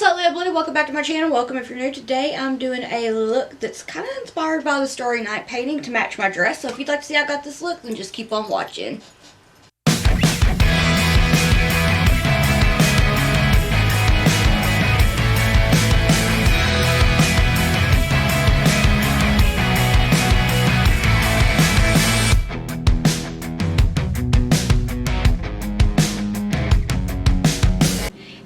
up, Lively? Welcome back to my channel. Welcome if you're new. Today I'm doing a look that's kind of inspired by the Starry Night painting to match my dress. So if you'd like to see how I got this look, then just keep on watching.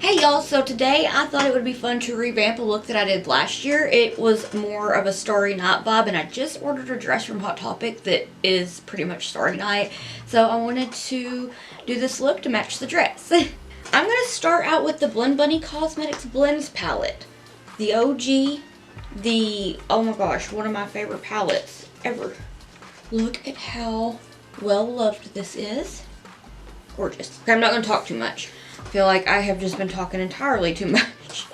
Hey y'all, so today I thought it would be fun to revamp a look that I did last year. It was more of a Starry Night vibe, and I just ordered a dress from Hot Topic that is pretty much Starry Night. So I wanted to do this look to match the dress. I'm going to start out with the Blend Bunny Cosmetics Blends palette. The OG, oh my gosh, one of my favorite palettes ever. Look at how well loved this is. Gorgeous. Okay, I'm not going to talk too much. I feel like I have just been talking entirely too much.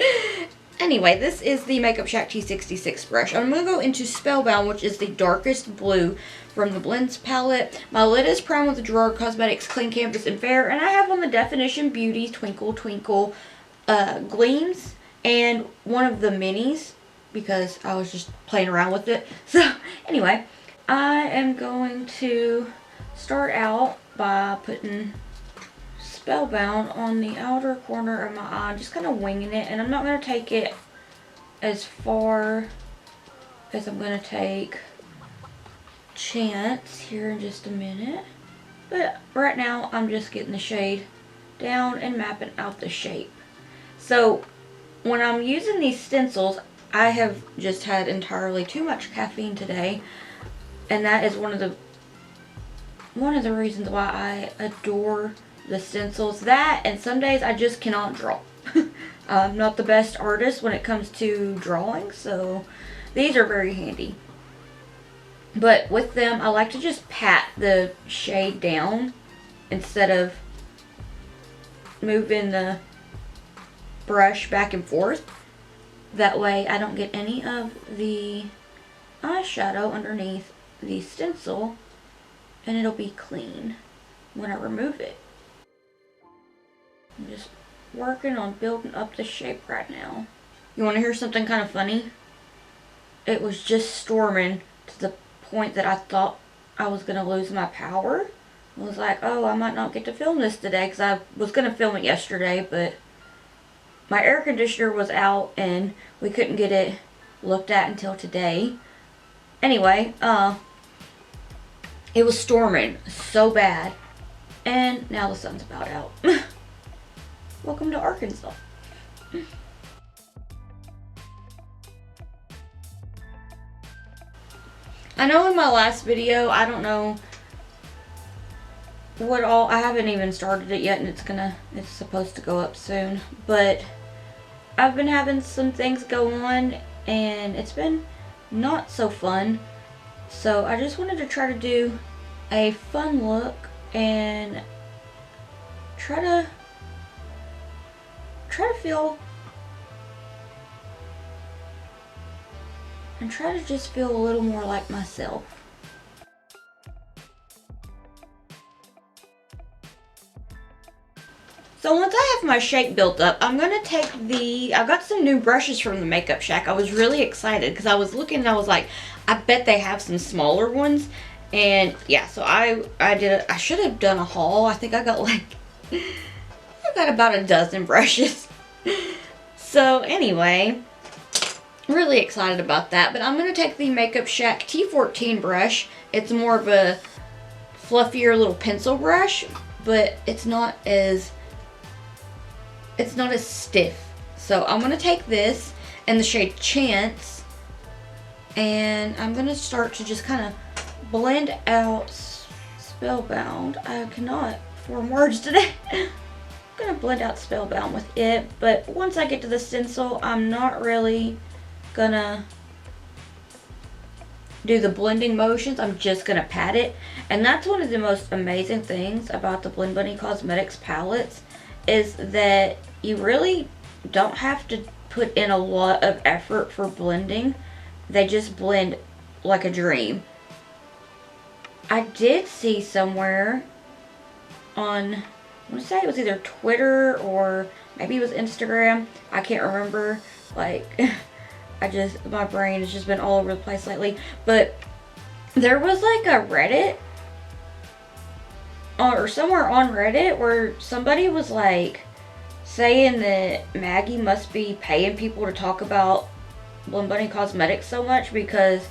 Anyway, this is the Makeup Shack T66 brush. I'm going to go into Spellbound, which is the darkest blue from the Blends palette. My lid is primed with the Gerard Cosmetics Clean Canvas and Fair, and I have on the Definition Beauty Twinkle Twinkle Gleams and one of the minis because I was just playing around with it. So anyway, I am going to start out by putting Spellbound on the outer corner of my eye, just kind of winging it, and I'm not going to take it as far as I'm going to take Chance here in just a minute, but right now I'm just getting the shade down and mapping out the shape. So when I'm using these stencils, I have just had entirely too much caffeine today, and that is one of the reasons why I adore the stencils. That, and some days I just cannot draw. I'm not the best artist when it comes to drawing, so these are very handy. But with them, I like to just pat the shade down instead of moving the brush back and forth. That way I don't get any of the eyeshadow underneath the stencil, and it'll be clean when I remove it. I'm just working on building up the shape right now. You want to hear something kind of funny? It was just storming to the point that I thought I was going to lose my power. I was like, oh, I might not get to film this today because I was going to film it yesterday, but my air conditioner was out and we couldn't get it looked at until today. Anyway, it was storming so bad, and now the sun's about out. Welcome to Arkansas. I know in my last video, I don't know what all, I haven't even started it yet, and it's supposed to go up soon, but I've been having some things go on and it's been not so fun. So I just wanted to try to do a fun look and try to feel and try to just feel a little more like myself. So once I have my shape built up, I'm going to take I got some new brushes from the Makeup Shack. I was really excited because I was looking and I was like, I bet they have some smaller ones. And yeah, so I should have done a haul. I think I got about a dozen brushes. So anyway, really excited about that. But I'm going to take the Makeup Shack T14 brush. It's more of a fluffier little pencil brush, but it's not as stiff. So I'm going to take this in the shade Chance, and I'm going to start to just kind of blend out Spellbound. I cannot form words today. I'm going to blend out Spellbound with it, but once I get to the stencil, I'm not really going to do the blending motions. I'm just going to pat it. And that's one of the most amazing things about the Blend Bunny Cosmetics palettes, is that you really don't have to put in a lot of effort for blending. They just blend like a dream. I did see somewhere on, I want to say it was either Twitter or maybe it was Instagram. I can't remember. Like, my brain has just been all over the place lately. But there was like a Reddit, or somewhere on Reddit, where somebody was like saying that Maggie must be paying people to talk about Blend Bunny Cosmetics so much because,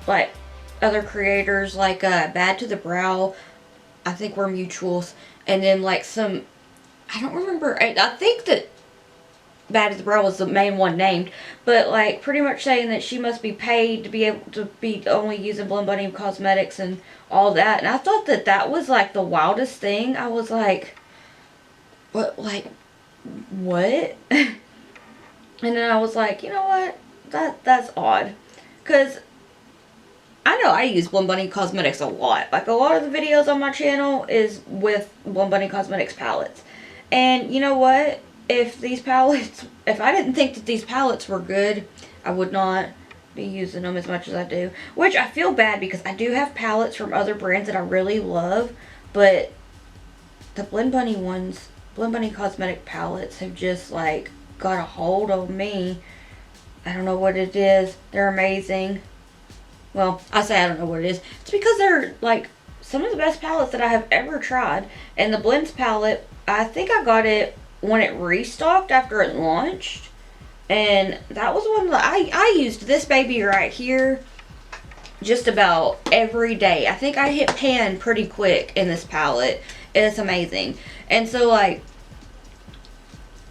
like, other creators like Bad to the Brow, I think we're mutuals, and then like some, I don't remember, I think that Bad to the Brow was the main one named, but like pretty much saying that she must be paid to be able to be only using Blend Bunny Cosmetics and all that. And I thought that that was like the wildest thing. I was like, what, like, what? And then I was like, you know what, that's odd, because I know I use Blend Bunny Cosmetics a lot. Like, a lot of the videos on my channel is with Blend Bunny Cosmetics palettes. And you know what? If these palettes, if I didn't think that these palettes were good, I would not be using them as much as I do. Which I feel bad because I do have palettes from other brands that I really love. But the Blend Bunny ones, Blend Bunny Cosmetic palettes have just like got a hold of me. I don't know what it is. They're amazing. Well, I say I don't know what it is. It's because they're like some of the best palettes that I have ever tried. And the Blends palette, I think I got it when it restocked after it launched. And that was one that I used this baby right here just about every day. I think I hit pan pretty quick in this palette. It's amazing. And so, like,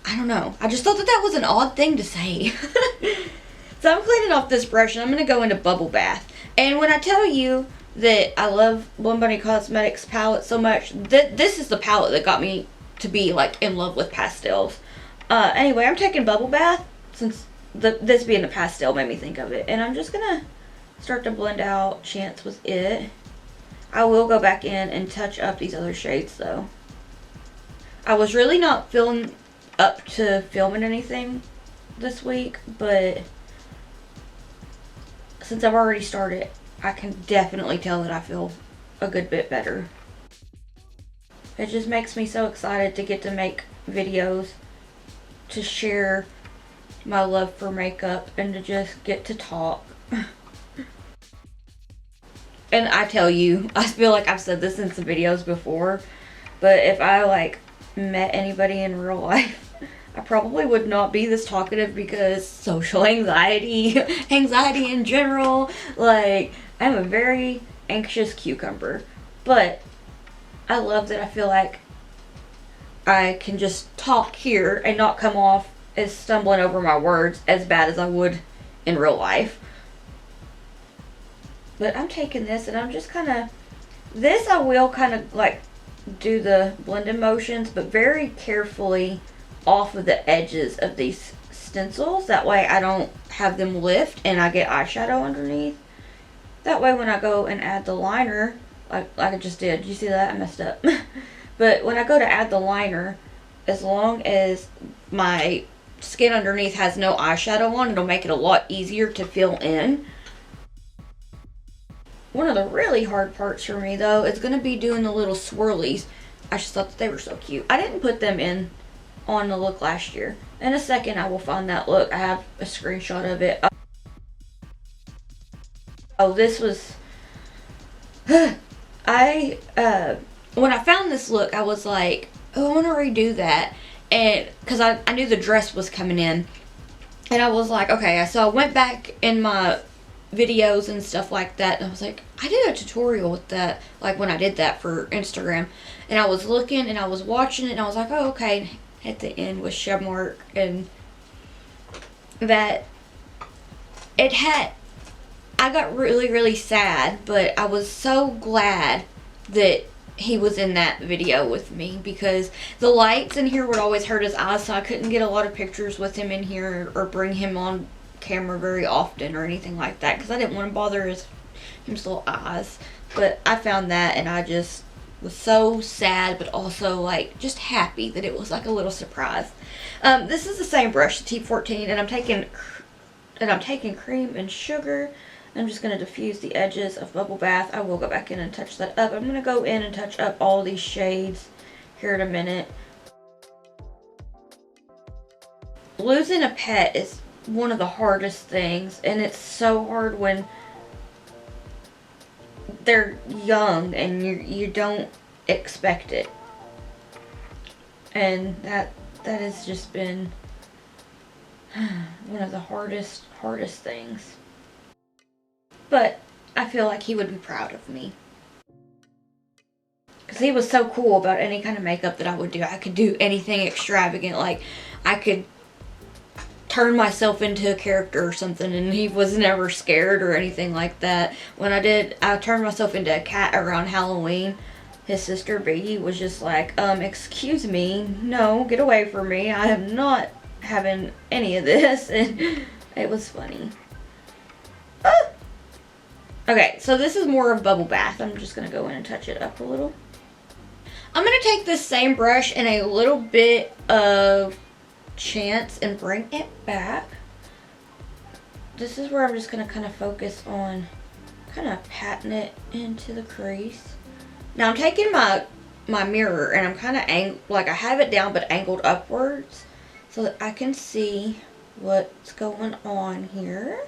I don't know. I just thought that that was an odd thing to say. So I'm cleaning off this brush and I'm going to go into Bubble Bath. And when I tell you that I love Blend Bunny Cosmetics palette so much, this is the palette that got me to be like in love with pastels. Anyway, I'm taking Bubble Bath since this being the pastel made me think of it. And I'm just going to start to blend out Chance with it. I will go back in and touch up these other shades though. I was really not feeling up to filming anything this week, but since I've already started, I can definitely tell that I feel a good bit better. It just makes me so excited to get to make videos, to share my love for makeup, and to just get to talk. And I tell you, I feel like I've said this in some videos before, but if I like met anybody in real life, I probably would not be this talkative because social anxiety, anxiety in general, like, I'm a very anxious cucumber. But I love that I feel like I can just talk here and not come off as stumbling over my words as bad as I would in real life. But I'm taking this and I'm just kind of, this I will kind of like do the blending motions, but very carefully off of the edges of these stencils. That way I don't have them lift and I get eyeshadow underneath. That way when I go and add the liner, like I just did, you see that? I messed up. But when I go to add the liner, as long as my skin underneath has no eyeshadow on, it'll make it a lot easier to fill in. One of the really hard parts for me though is going to be doing the little swirlies. I just thought that they were so cute. I didn't put them in on the look last year. In a second I will find that look. I have a screenshot of it. Oh, this was when I found this look, I was like, oh, I want to redo that. And because I knew the dress was coming in, and I was like, okay. So I went back in my videos and stuff like that, and I was like, I did a tutorial with that, like when I did that for Instagram, and I was looking and I was watching it and I was like, oh, okay. At the end with Shemmark, and that it had, I got really sad, but I was so glad that he was in that video with me, because the lights in here would always hurt his eyes, so I couldn't get a lot of pictures with him in here or bring him on camera very often or anything like that, because I didn't want to bother his little eyes. But I found that and I just was so sad, but also like just happy that it was like a little surprise. This is the same brush, the T14, and I'm taking cream and sugar. I'm just going to diffuse the edges of Bubble Bath. I will go back in and touch that up. I'm going to go in and touch up all these shades here in a minute. losing a pet is one of the hardest things, and it's so hard when they're young and you don't expect it. And that has just been one of the hardest things. But I feel like he would be proud of me. Because he was so cool about any kind of makeup that I would do. I could do anything extravagant. Like, I could turn myself into a character or something, and he was never scared or anything like that. When I turned myself into a cat around Halloween. His sister Biggie was just like, excuse me, no, get away from me. I am not having any of this. And it was funny. Ah! Okay, so this is more of bubble bath. I'm just going to go in and touch it up a little. I'm going to take this same brush and a little bit of Chance and bring it back. This is where I'm just going to kind of focus on kind of patting it into the crease. Now I'm taking my mirror and I'm kind of like I have it down but angled upwards so that I can see what's going on here.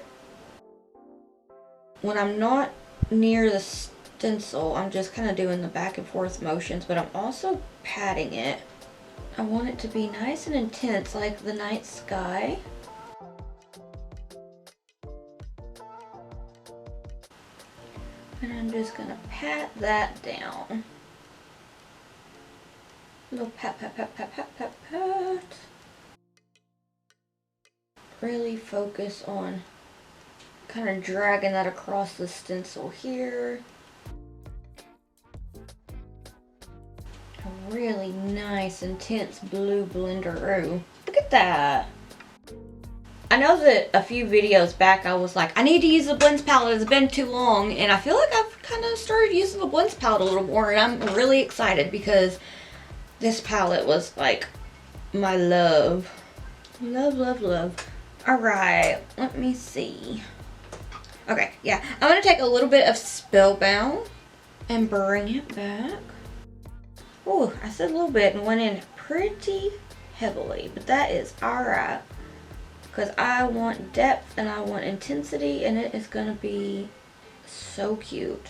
When I'm not near the stencil, I'm just kind of doing the back and forth motions, but I'm also patting it. I want it to be nice and intense like the night sky. And I'm just going to pat that down. A little pat, pat, pat, pat, pat, pat, pat. Really focus on kind of dragging that across the stencil here. A really nice, intense blue blender. Ooh, look at that. I know that a few videos back I was like, I need to use the blends palette, it's been too long, and I feel like I've kind of started using the blends palette a little more, and I'm really excited because this palette was like my love. Love, love, love. Alright, let me see. Okay, yeah, I'm going to take a little bit of Spellbound and bring it back. Oh, I said a little bit and went in pretty heavily, but that is alright. Because I want depth and I want intensity, and it is going to be so cute.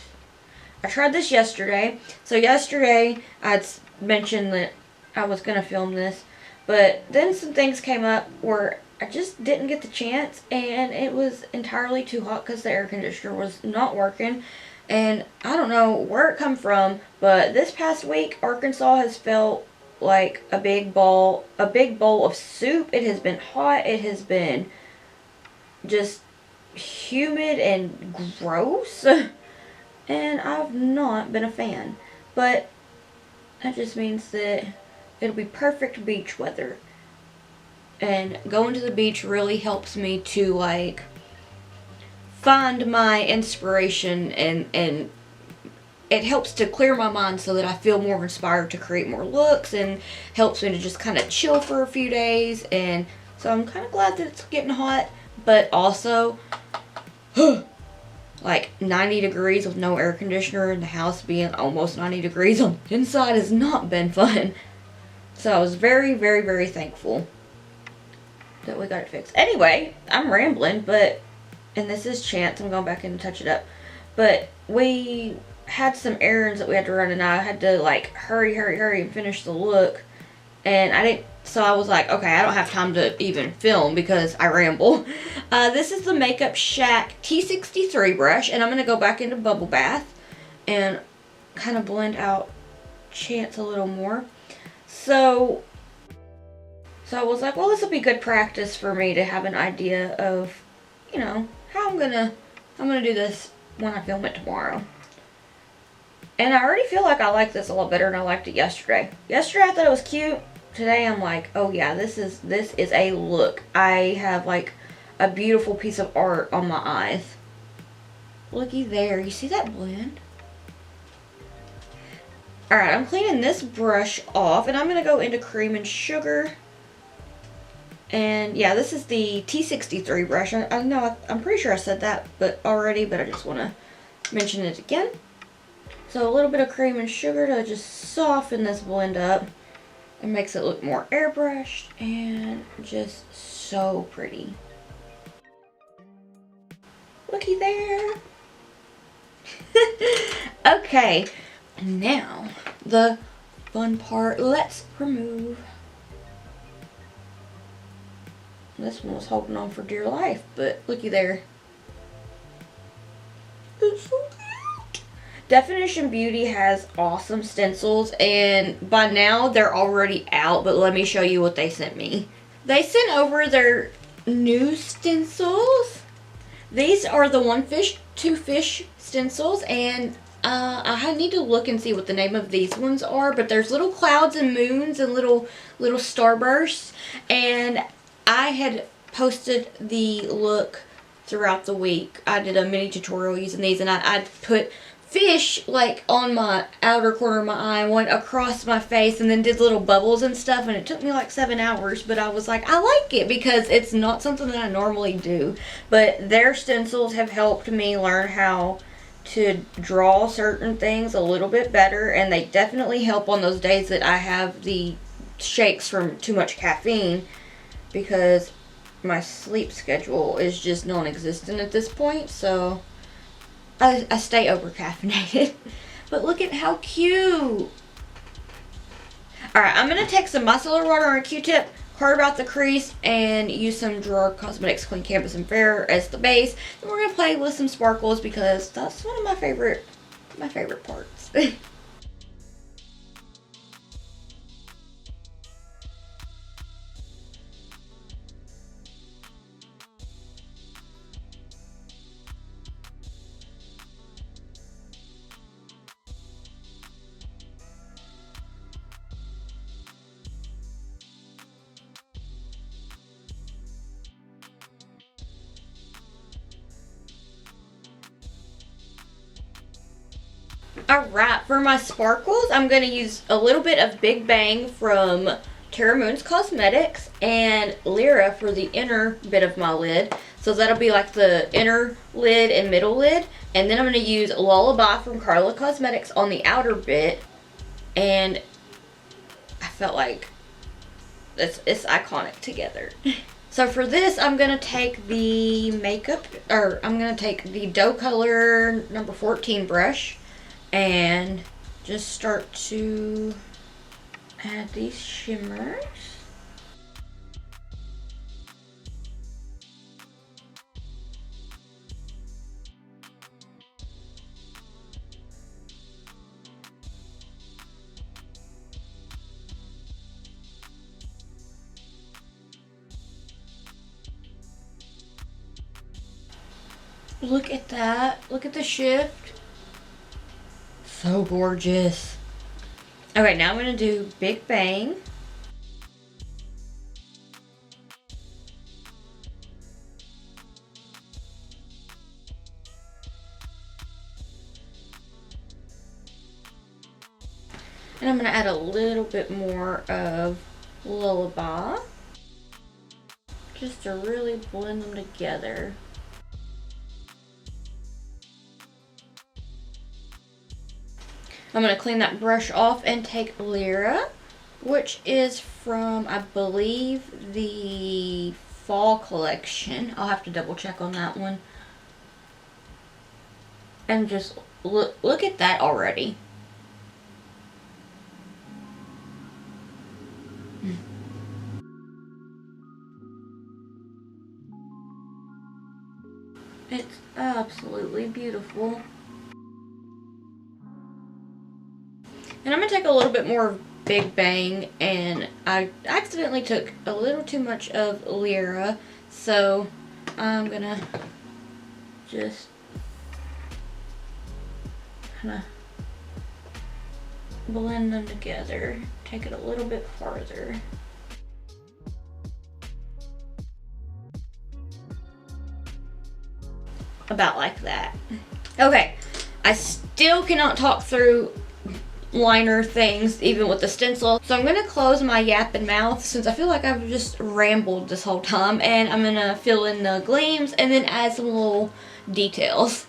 I tried this yesterday. So yesterday I'd mentioned that I was going to film this, but then some things came up where I just didn't get the chance, and it was entirely too hot because the air conditioner was not working. And I don't know where it come from, but this past week Arkansas has felt like a big bowl of soup. It has been hot. It has been just humid and gross. And I've not been a fan. But that just means that it'll be perfect beach weather. And going to the beach really helps me to like find my inspiration, and it helps to clear my mind so that I feel more inspired to create more looks, and helps me to just kind of chill for a few days. And so I'm kind of glad that it's getting hot, but also like 90 degrees with no air conditioner in the house being almost 90 degrees on the inside has not been fun. So I was very, very, very thankful that we got it fixed. Anyway, I'm rambling, and this is Chance. I'm going back in and touch it up. But we had some errands that we had to run, and I had to like hurry and finish the look. And so I was like, okay, I don't have time to even film because I ramble. This is the Makeup Shack T63 brush, and I'm going to go back into Bubble Bath and kind of blend out Chance a little more. So I was like, well, this will be good practice for me to have an idea of, you know, how I'm gonna do this when I film it tomorrow. And I already feel like I like this a lot better than I liked it yesterday. Yesterday I thought it was cute. Today I'm like, oh yeah, this is a look. I have like a beautiful piece of art on my eyes. Looky there, you see that blend? Alright, I'm cleaning this brush off, and I'm gonna go into Cream and Sugar. And yeah, this is the T63 brush. I know, I'm pretty sure I said that already, but I just want to mention it again. So a little bit of Cream and Sugar to just soften this blend up. It makes it look more airbrushed and just so pretty. Looky there. Okay, now the fun part. Let's remove. This one was holding on for dear life, but looky there. It's so cute. Definition Beauty has awesome stencils, and by now they're already out, but let me show you what they sent me. They sent over their new stencils. These are the One Fish, Two Fish stencils, and I need to look and see what the name of these ones are, but there's little clouds and moons and little starbursts, and I had posted the look throughout the week. I did a mini tutorial using these, and I put fish like on my outer corner of my eye, one across my face, and then did little bubbles and stuff, and it took me like 7 hours, but I was like, I like it because it's not something that I normally do. But their stencils have helped me learn how to draw certain things a little bit better, and they definitely help on those days that I have the shakes from too much caffeine, because my sleep schedule is just non-existent at this point, so I stay over caffeinated. But look at how cute. Alright, I'm going to take some micellar water on a Q-tip, carve out the crease, and use some Gerard Cosmetics Clean Canvas and Fair as the base. Then we're going to play with some sparkles because that's one of my favorite parts. Alright, for my sparkles, I'm going to use a little bit of Big Bang from Terra Moon's Cosmetics and Lyra for the inner bit of my lid. So that'll be like the inner lid and middle lid. And then I'm going to use Lullaby from Carla Cosmetics on the outer bit. And I felt like it's iconic together. So for this, I'm going to take the I'm going to take the Doe Color number 14 brush and just start to add these shimmers. Look at that. Look at the shift. So gorgeous. Okay, now I'm going to do Big Bang. And I'm going to add a little bit more of Lullaby, just to really blend them together. I'm going to clean that brush off and take Lyra, which is from, I believe, the fall collection. I'll have to double check on that one. And just look at that already. It's absolutely beautiful. And I'm going to take a little bit more of Big Bang, and I accidentally took a little too much of Lyra, so I'm going to just kind of blend them together, take it a little bit farther. About like that. Okay, I still cannot talk through liner things even with the stencil, so I'm going to close my yapping mouth since I feel like I've just rambled this whole time, and I'm going to fill in the gleams and then add some little details.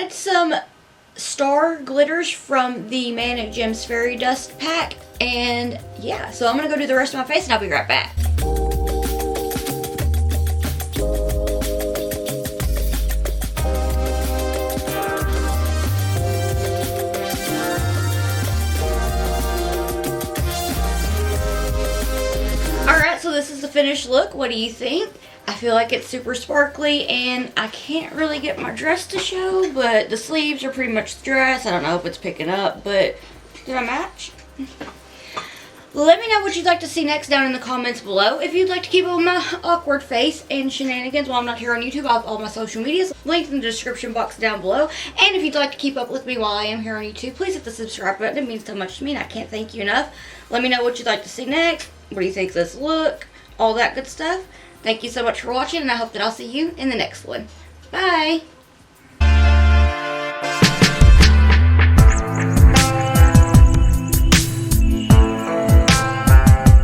added some star glitters from the Manic Gems Fairy Dust pack. And yeah, so I'm going to go do the rest of my face and I'll be right back. Alright, so this is the finished look. What do you think? I feel like it's super sparkly, and I can't really get my dress to show, but the sleeves are pretty much the dress. I don't know if it's picking up, but did I match? Let me know what you'd like to see next down in the comments below. If you'd like to keep up with my awkward face and shenanigans while I'm not here on YouTube, I'll have all my social medias linked in the description box down below. And if you'd like to keep up with me while I am here on YouTube, please hit the subscribe button. It means so much to me, and I can't thank you enough. Let me know what you'd like to see next. What do you think of this look? All that good stuff. Thank you so much for watching, and I hope that I'll see you in the next one. Bye!